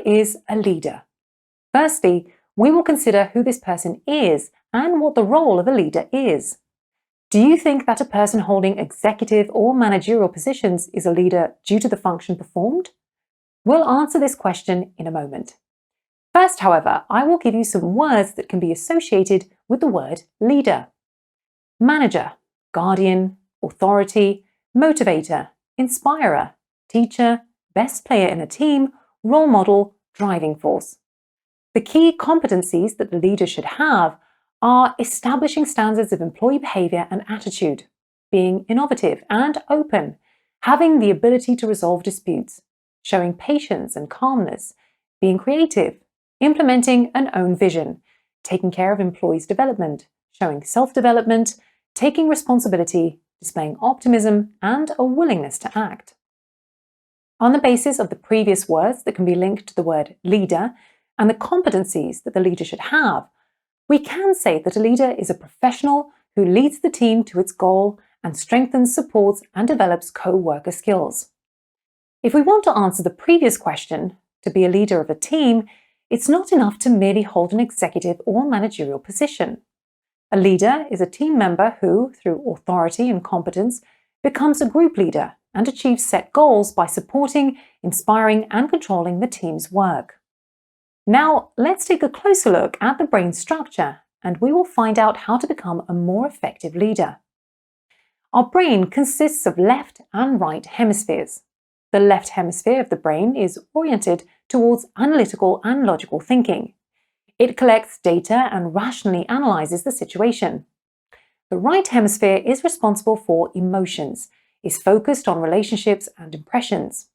is a leader? Firstly, we will consider who this person is and what the role of a leader is. Do you think that a person holding executive or managerial positions is a leader due to the function performed? We'll answer this question in a moment. First, however, I will give you some words that can be associated with the word leader. Manager, guardian, authority, motivator, inspirer, teacher, best player in a team, role model, driving force. The key competencies that the leader should have are establishing standards of employee behavior and attitude, being innovative and open, having the ability to resolve disputes, showing patience and calmness, being creative, implementing an own vision, taking care of employees' development, showing self-development, taking responsibility, displaying optimism, and a willingness to act. On the basis of the previous words that can be linked to the word leader and the competencies that the leader should have, we can say that a leader is a professional who leads the team to its goal and strengthens, supports, and develops co-worker skills. If we want to answer the previous question, to be a leader of a team, it's not enough to merely hold an executive or managerial position. A leader is a team member who, through authority and competence, becomes a group leader and achieves set goals by supporting, inspiring, and controlling the team's work. Now, let's take a closer look at the brain structure, and we will find out how to become a more effective leader. Our brain consists of left and right hemispheres. The left hemisphere of the brain is oriented towards analytical and logical thinking. It collects data and rationally analyzes the situation. The right hemisphere is responsible for emotions, is focused on relationships and impressions.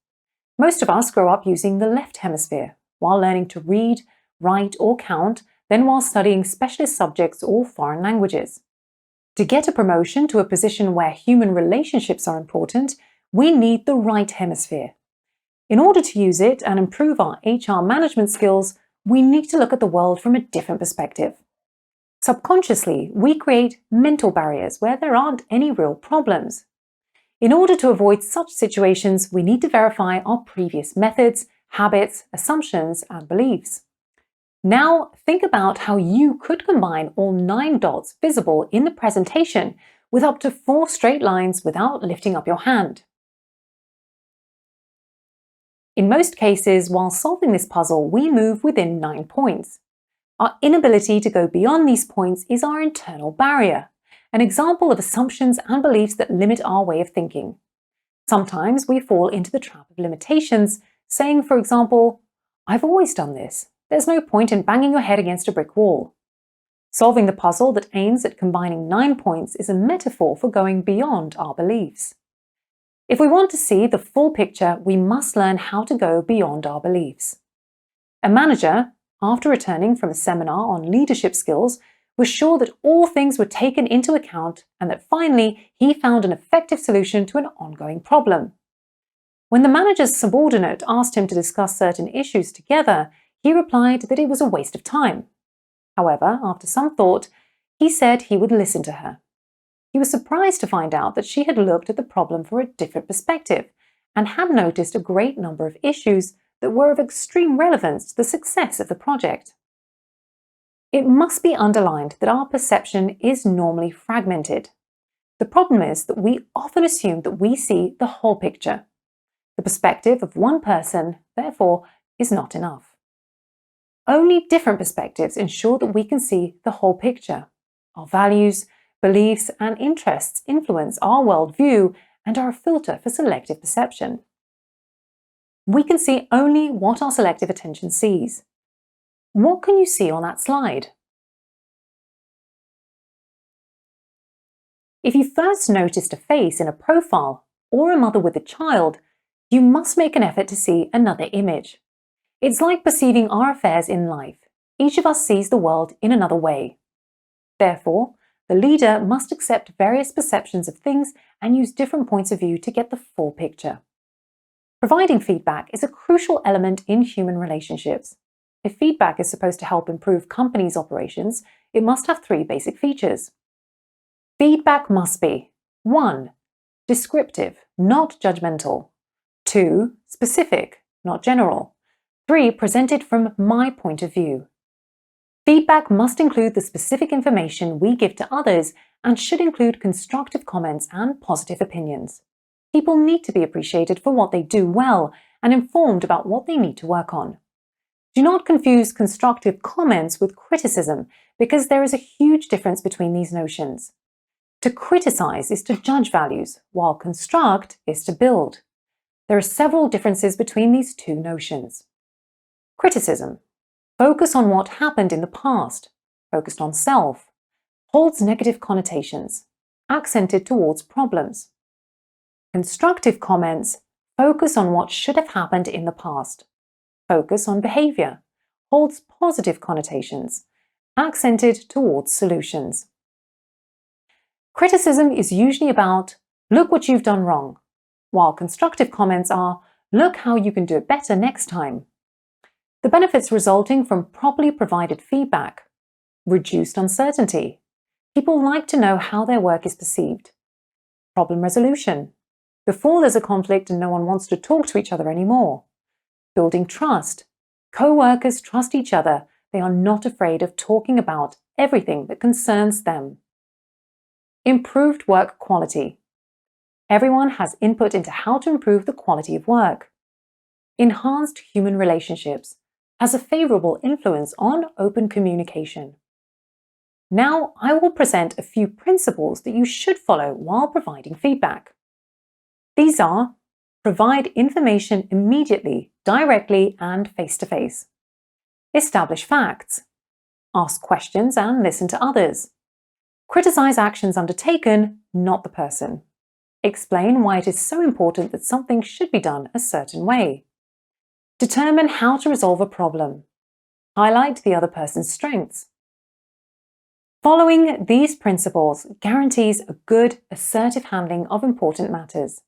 Most of us grow up using the left hemisphere, while learning to read, write, or count, then while studying specialist subjects or foreign languages. To get a promotion to a position where human relationships are important, we need the right hemisphere. In order to use it and improve our HR management skills, we need to look at the world from a different perspective. Subconsciously, we create mental barriers where there aren't any real problems. In order to avoid such situations, we need to verify our previous methods, habits, assumptions, and beliefs. Now, think about how you could combine all 9 dots visible in the presentation with up to 4 straight lines without lifting up your hand. In most cases, while solving this puzzle, we move within 9 points. Our inability to go beyond these points is our internal barrier, an example of assumptions and beliefs that limit our way of thinking. Sometimes we fall into the trap of limitations, saying, for example, "I've always done this. There's no point in banging your head against a brick wall." Solving the puzzle that aims at combining 9 points is a metaphor for going beyond our beliefs. If we want to see the full picture, we must learn how to go beyond our beliefs. A manager, after returning from a seminar on leadership skills, was sure that all things were taken into account and that finally he found an effective solution to an ongoing problem. When the manager's subordinate asked him to discuss certain issues together, he replied that it was a waste of time. However, after some thought, he said he would listen to her. He was surprised to find out that she had looked at the problem from a different perspective and had noticed a great number of issues that were of extreme relevance to the success of the project. It must be underlined that our perception is normally fragmented. The problem is that we often assume that we see the whole picture. The perspective of one person, therefore, is not enough. Only different perspectives ensure that we can see the whole picture. Our values, beliefs, and interests influence our worldview and are a filter for selective perception. We can see only what our selective attention sees. What can you see on that slide? If you first noticed a face in a profile or a mother with a child, you must make an effort to see another image. It's like perceiving our affairs in life. Each of us sees the world in another way. Therefore, the leader must accept various perceptions of things and use different points of view to get the full picture. Providing feedback is a crucial element in human relationships. If feedback is supposed to help improve companies' operations, it must have 3 basic features. Feedback must be 1. Descriptive, not judgmental. 2. Specific, not general. 3. Present it from my point of view. Feedback must include the specific information we give to others and should include constructive comments and positive opinions. People need to be appreciated for what they do well and informed about what they need to work on. Do not confuse constructive comments with criticism, because there is a huge difference between these notions. To criticize is to judge values, while construct is to build. There are several differences between these two notions. Criticism: focus on what happened in the past, focused on self, holds negative connotations, accented towards problems. Constructive comments focus on what should have happened in the past, focus on behavior, holds positive connotations, accented towards solutions. Criticism is usually about, look what you've done wrong, while constructive comments are, look how you can do it better next time. The benefits resulting from properly provided feedback: reduced uncertainty. People like to know how their work is perceived. Problem resolution: before there's a conflict and no one wants to talk to each other anymore. Building trust. Co-workers trust each other. They are not afraid of talking about everything that concerns them. Improved work quality. Everyone has input into how to improve the quality of work. Enhanced human relationships. Has a favorable influence on open communication. Now I will present a few principles that you should follow while providing feedback. These are: provide information immediately, directly, and face-to-face. Establish facts. Ask questions and listen to others. Criticize actions undertaken, not the person. Explain why it is so important that something should be done a certain way. Determine how to resolve a problem. Highlight the other person's strengths. Following these principles guarantees a good, assertive handling of important matters.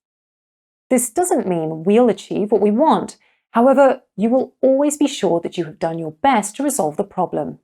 This doesn't mean we'll achieve what we want. However, you will always be sure that you have done your best to resolve the problem.